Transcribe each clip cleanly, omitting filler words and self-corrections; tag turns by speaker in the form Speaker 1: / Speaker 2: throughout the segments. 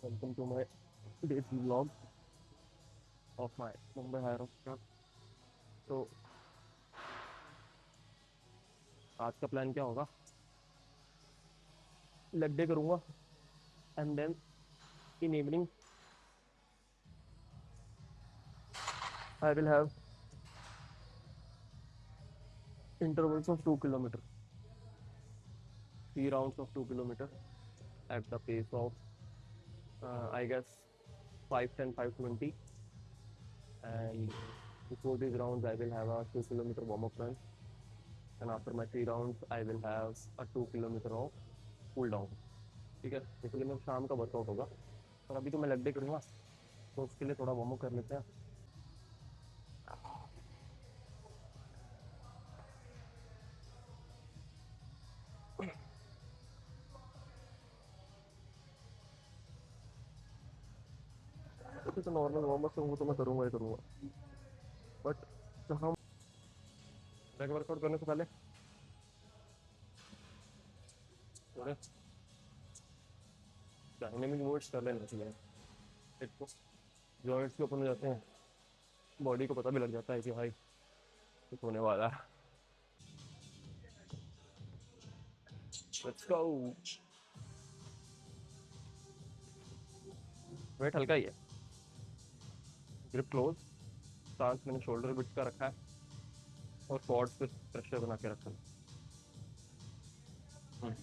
Speaker 1: Welcome to my day 3 vlog of my Mumbai High Rock Club. तो आज का plan क्या होगा? लेग डे करूँगा and then in evening I will have intervals of 2 kilometer, 3 rounds of 2 kilometer at the pace of I guess 5:10, 5:20, and before these rounds I will have a 2 kilometer warm up run, and after my 3 rounds I will have a 2 kilometer of cool down. ठीक है, इसलिए मैं शाम का workout होगा, पर अभी तो मैं लेग डे करूँगा तो उसके लिए थोड़ा वार्म अप कर लेते हैं. वैसे तो नॉर्मल वार्म अप तो मैं करूँगा ही करूँगा, बट जहाँ लेग वर्कआउट करने से पहले थोड़े डायनेमिक मूव्स कर लेना चाहिए. एक तो जॉइंट्स के ओपन हो जाते हैं, बॉडी को पता भी लग जाता है कि भाई कुछ होने वाला है. Let's go. वेट हल्का ही है, ग्रिप क्लोज, सांस मैंने शोल्डर बिट्स का रखा है और क्वाड्स पे प्रेशर बना के रखा है. 1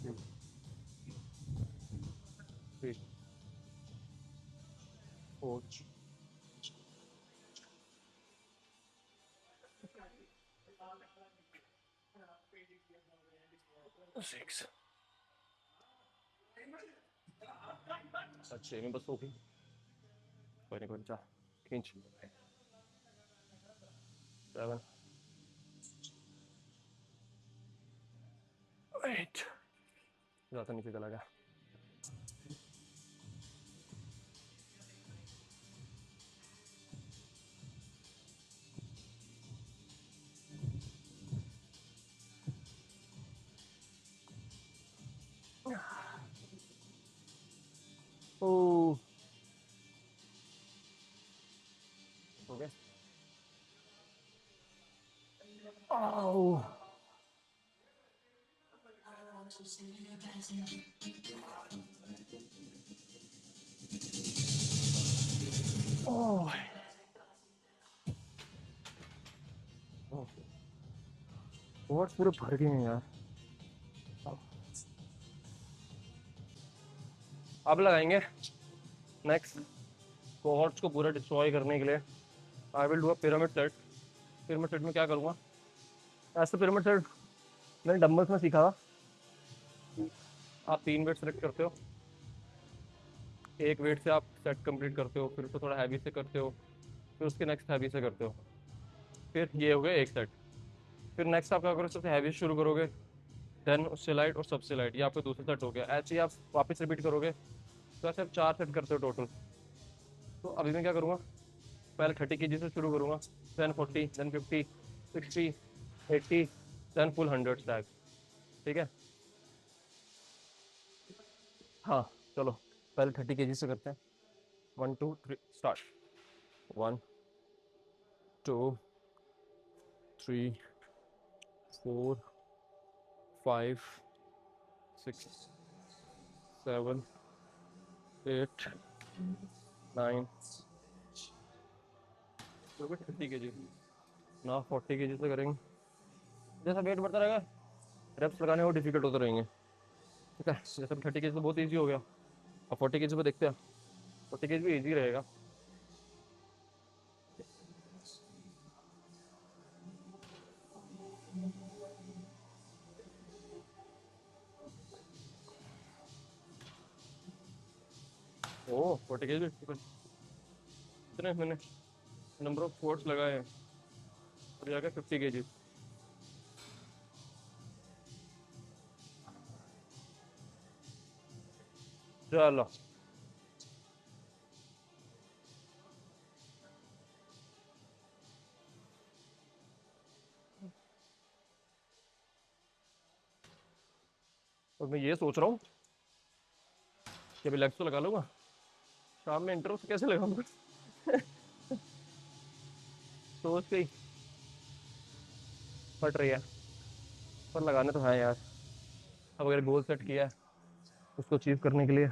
Speaker 1: 2 3 4 6. अच्छे में बस हो गई. कोई नहीं, कोई नहीं, खींच. 7 8. ज़्यादा नीचे चला गया. ओ हो गया. आओ. ओह. क्वाड्स पूरे भर गए हैं यार. अब लगाएंगे नेक्स्ट कोहॉर्ट्स को पूरा डिस्ट्रॉय करने के लिए. I will do a pyramid set. Pyramid set में क्या करूँगा? ऐसे पिरामिड सेट मैंने डंबल्स में सीखा था. आप 3 वेट सेलेक्ट करते हो, एक वेट से आप सेट कंप्लीट करते हो, फिर उसको थोड़ा हैवी से करते हो, फिर उसके नेक्स्ट हैवी से करते हो, फिर ये हो गया एक सेट. फिर नेक्स्ट आप क्या करोगे? सबसे हैवी शुरू करोगे, देन उससे लाइट और सबसे लाइट, ये आपका दूसरा सेट हो गया. ऐसे ही आप वापस रिपीट करोगे, तो ऐसे आप 4 सेट करते हो टोटल. तो अभी मैं क्या करूँगा? पहले 30 kg से शुरू करूँगा, then 40, then 50, 60, 80, then full 100 stack. ठीक है. हाँ, चलो पहले 30 kg से करते हैं. 1 2 3 स्टार्ट. 1 2 3 4 5 6 7 8 9. 30 kg. ना 40 kg से करेंगे. जैसा वेट बढ़ता रहेगा, रेप्स लगाने वो डिफिकल्ट होते रहेंगे. ठीक है, जैसे 30 kg तो बहुत ईजी हो गया. अब 40 kg पे देखते हैं. 40 kg भी ईजी रहेगा. ओ 40 kg भी. इतने मैंने नंबर ऑफ स्क्वाट्स लगाए हैं. और जाकर 50 kg. चलो. और मैं ये सोच रहा हूँ कि अभी लेग्स तो लगा लूँगा, शाम में इंटरव्यू कैसे लगाऊंगा सोच के ही फट रही है, पर लगाने तो है यार। अब अगर गोल सेट किया है उसको अचीव करने के लिए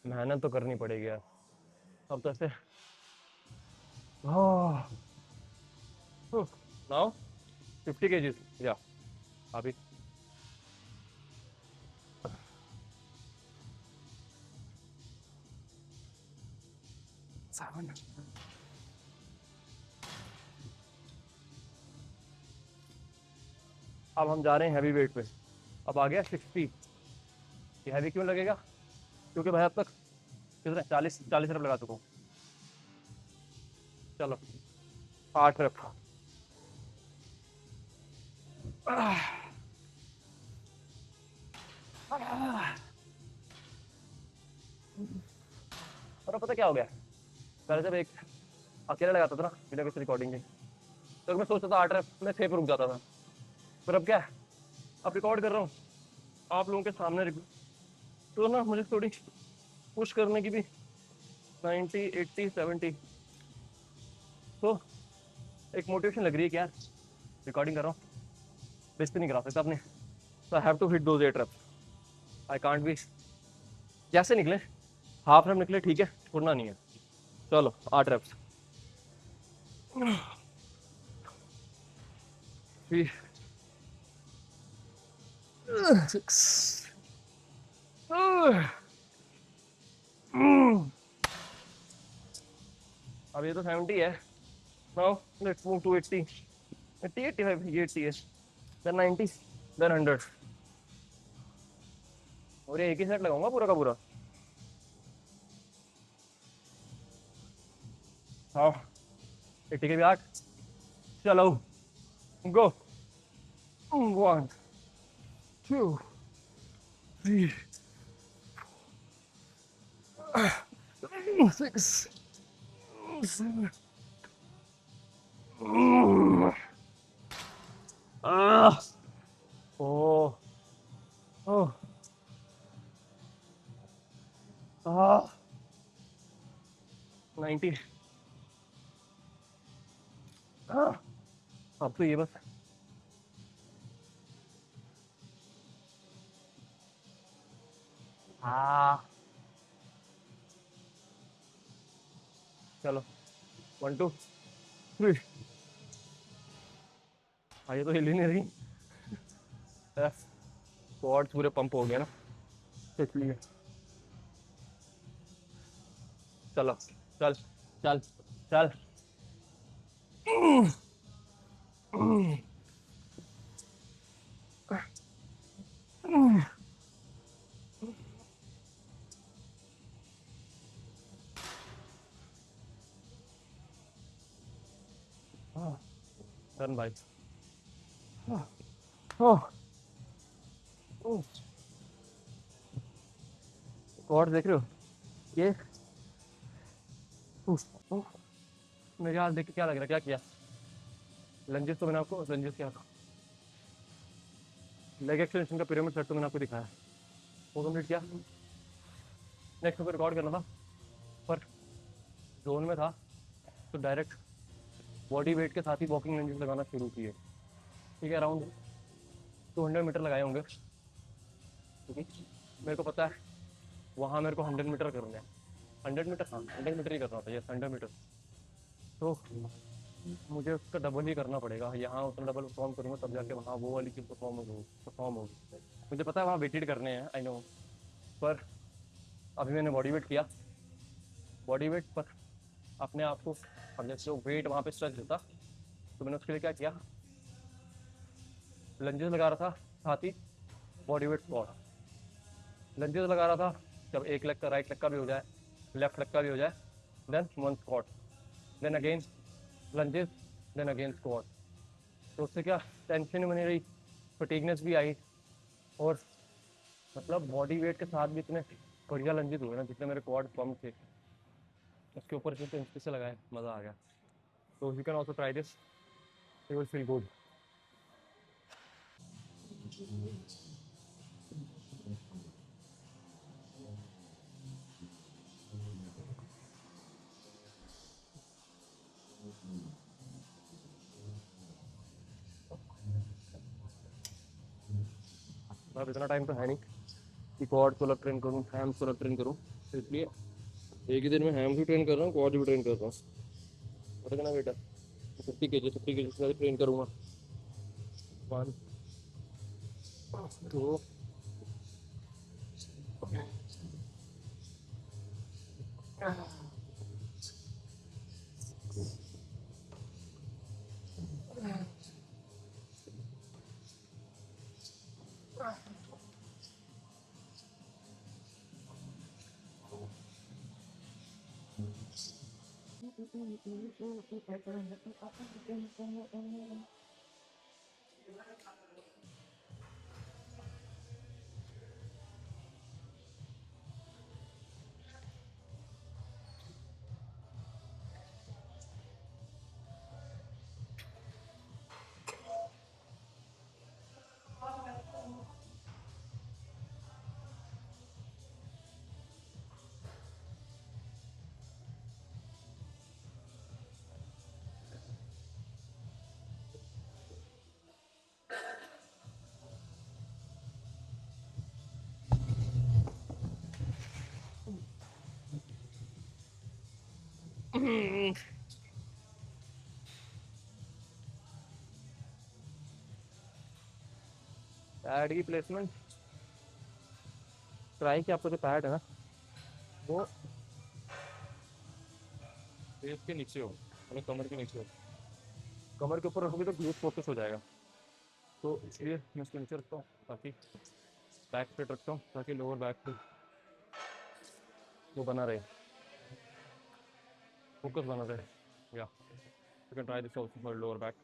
Speaker 1: मेहनत तो करनी पड़ेगी यार। अब तो ऐसे नाउ 50 kgs या अभी अब हम जा रहे हैं हैवी वेट पे। अब आ गया 60। ये हैवी क्यों लगेगा? क्योंकि भाई अब तक कितने 40 रफ लगा चुका हूँ। चलो 8 रफ। और अब पता क्या हो गया, पहले जब एक अकेला लगाता था ना बिना किसी रिकॉर्डिंग के, तो मैं सोचता था 8 रफ में 6 पे रुक जाता था। पर अब क्या है, अब रिकॉर्ड कर रहा हूँ आप लोगों के सामने, तो ना मुझे थोड़ी पुश करने की भी 90 80 70 तो एक मोटिवेशन लग रही है कि यार रिकॉर्डिंग कर रहा हूँ, बेइज्जती नहीं करा सकता अपने, तो I have to hit those 8 roughs. I can't be, जैसे निकले हाफ रफ निकले ठीक है, छोड़ना नहीं है। चलो 8 रफ्स। 6 अब ये तो 70 है। नाउ लेट्स मूव टू 80 80 85, ये 80 है, देन 90, देन 100। और ये एक ही सेट लगाऊंगा पूरा का पूरा। हाँ 80 के भी 8। चलो गो 1 2 3 6 7 oh oh 90। अब तो ये बस चलो 1 2 3। ये तो हिल ही नहीं रही, क्वाड्स पूरे पंप हो गया ना, इसलिए। चलो चल चल चल। डन भाई। क्वाड्स देख रहे हो ये? मेरे हाथ देख के क्या लग रहा है, क्या किया? लंजेस तो मैंने आपको लंजेस क्या, लेग एक्सटेंशन का पिरामिड सेट तो मैंने आपको दिखाया, वो कंप्लीट किया। नेक्स्ट को रिकॉर्ड करना था, पर जोन में था तो डायरेक्ट बॉडी वेट के साथ ही वॉकिंग लंजेस लगाना शुरू किए। ठीक है, अराउंड 200 मीटर लगाए होंगे, क्योंकि मेरे को पता है वहाँ मेरे को 100 मीटर करना है। 100 मीटर, हाँ 100 मीटर ही करना होता है, यस 100 मीटर। तो मुझे उसका डबल ही करना पड़ेगा, यहाँ उतना डबल परफॉर्म करूँगा तब जाके वहाँ वो वाली चीज़ परफॉर्म होगी। मुझे पता है वहाँ वेटेड करने हैं, आई नो, पर अभी मैंने बॉडी वेट किया, बॉडी वेट पर अपने आप को, अब जैसे जो वेट वहाँ पे स्ट्रेच देता, तो मैंने उसके लिए क्या किया, लंजेस लगा रहा था, साथ ही बॉडी वेट स्क्वाट। लंजेस लगा रहा था, जब एक लेग का, राइट लेग का भी हो जाए, लेफ्ट लेग का भी हो जाए, then 1 squat, then again lunges, then again squat. तो उससे क्या टेंशन बनी रही, फटीगनेस भी आई, और मतलब बॉडी वेट के साथ भी इतने बढ़िया लंजेस हुए ना, जितने मेरे क्वाड पम्प थे, उसके ऊपर से इंच से लगाए, मज़ा आ गया। तो you can also try this, you will feel good. अब इतना टाइम तो है नहीं कि क्वाड को अलग ट्रेन करूँ, हैम्स को अलग ट्रेन करूँ, तो इसलिए एक ही दिन में हैम्स भी ट्रेन कर रहा हूँ, क्वाड भी ट्रेन कर रहा हूँ। पता ना बेटा, 50 kg से ट्रेन करूँगा। 1 2 पैड की प्लेसमेंट ट्राई कि आपको जो पैड है ना वो फेस के नीचे हो, मतलब कमर के नीचे हो। कमर के ऊपर रखोगे तो ग्लूट फोकस हो जाएगा, तो इसलिए मैं इसको नीचे रखता हूँ ताकि बैक पे रखता हूँ ताकि लोअर बैक पे वो बना रहे, फोकस बना रहे। या you can try this also for lower back.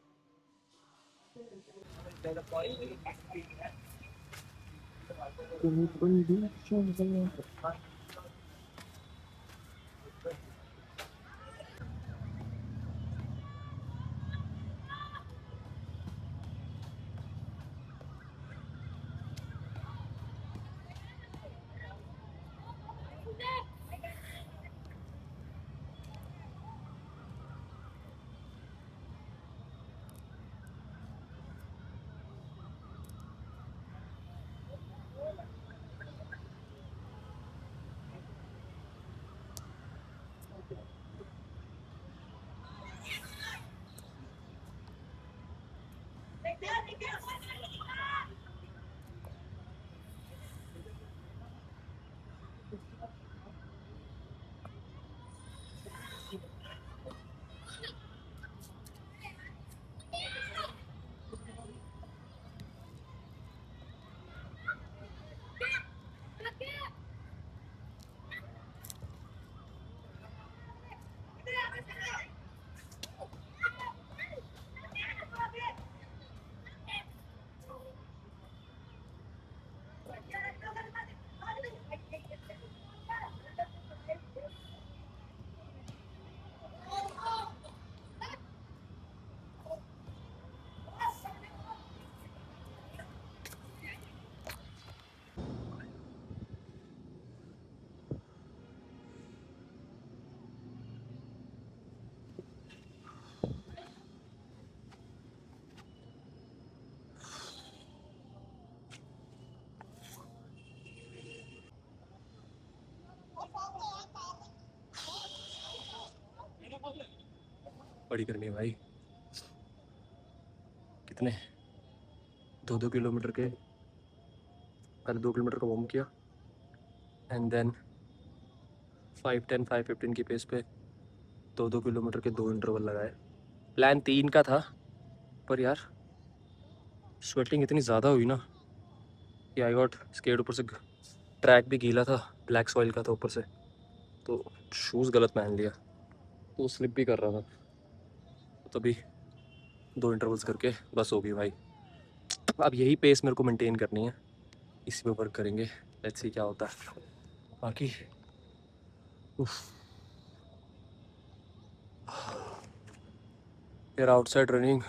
Speaker 1: बड़ी करनी है भाई, कितने 2-2 किलोमीटर के, पहले 2 किलोमीटर का वॉर्म किया एंड देन 5-10 5-15 की पेस पे 2-2 किलोमीटर के 2 इंटरवल लगाए। प्लान 3 का था, पर यार स्वेटिंग इतनी ज़्यादा हुई ना कि आई गॉट स्केर्ड। ऊपर से ट्रैक भी गीला था, ब्लैक सॉइल का था ऊपर से, तो शूज़ गलत पहन लिया तो स्लिप भी कर रहा था। तो तभी 2 इंटरवल्स करके बस हो गई भाई। अब यही पेस मेरे को मेंटेन करनी है, इसी पे वर्क करेंगे, लेट्स सी क्या होता है। बाकी यार आउटसाइड रनिंग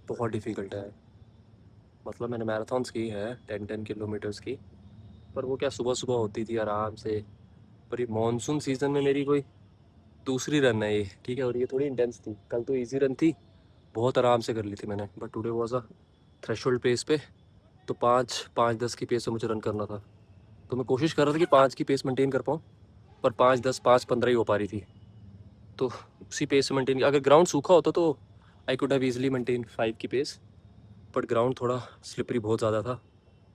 Speaker 1: बहुत डिफ़िकल्ट है। मतलब मैंने मैराथन्स की है 10-10 किलोमीटर्स की, पर वो क्या सुबह सुबह होती थी आराम से। पर ये मानसून सीज़न में मेरी कोई दूसरी रन है ये, ठीक है, और ये थोड़ी इंटेंस थी। कल तो इजी रन थी, बहुत आराम से कर ली थी मैंने, but today was a threshold pace पे तो 5-5-10 की पेस से मुझे रन करना था। तो मैं कोशिश कर रहा था कि 5 की पेस मेंटेन कर पाऊँ, पर 5-10 5-15 ही हो पा रही थी। तो उसी पेस से मेंटेन, अगर ग्राउंड सूखा होता तो I could have easily maintain 5 की पेस, बट ग्राउंड थोड़ा स्लिपरी बहुत ज़्यादा था,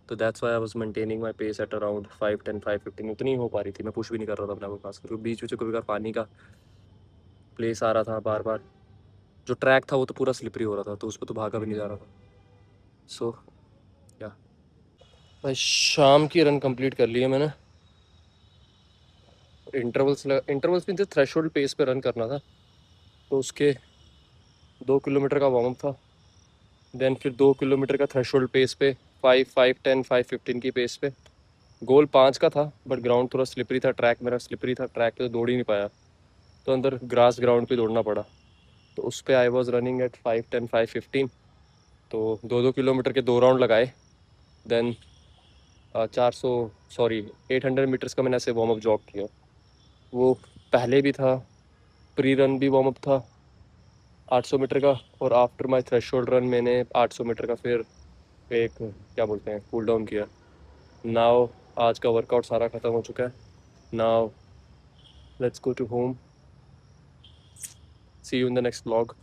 Speaker 1: तो that's why I was maintaining my pace at around 5:10 5:15। उतनी ही हो पा रही थी, मैं पुश भी नहीं कर रहा था अपने आप को खास करके। बीच बीच में कभी कभार पानी का प्लेस आ रहा था बार बार, जो ट्रैक था वो तो पूरा स्लिपरी हो रहा था, तो उस पर तो भागा भी नहीं जा रहा था। सो या भाई शाम की रन कंप्लीट कर ली है मैंने। इंटरवल्स में थ्रेशोल्ड पेस पे रन करना था, तो उसके 2 किलोमीटर का वार्म अप था, देन फिर 2 किलोमीटर का थ्रेशोल्ड पेस पे 5:10 5:15 की पेस पे। गोल 5 का था, बट ग्राउंड थोड़ा स्लिपरी था, ट्रैक मेरा स्लिपरी था, ट्रैक पे तो दौड़ ही नहीं पाया, तो अंदर ग्रास ग्राउंड पे दौड़ना पड़ा। तो उस पर आई वॉज रनिंग एट 5:10 5:15। तो 2-2 किलोमीटर के 2 राउंड लगाए, देन 400 सॉरी 800 मीटर्स का मैंने ऐसे वार्म अप जॉग किया। वो पहले भी था, प्री रन भी वार्म अप था 800 मीटर का, और आफ्टर माय थ्रेशोल्ड रन मैंने 800 मीटर का फिर एक क्या बोलते हैं कूल डाउन किया। नाउ आज का वर्कआउट सारा ख़त्म हो चुका है। Now let's go to home, see you in the next vlog.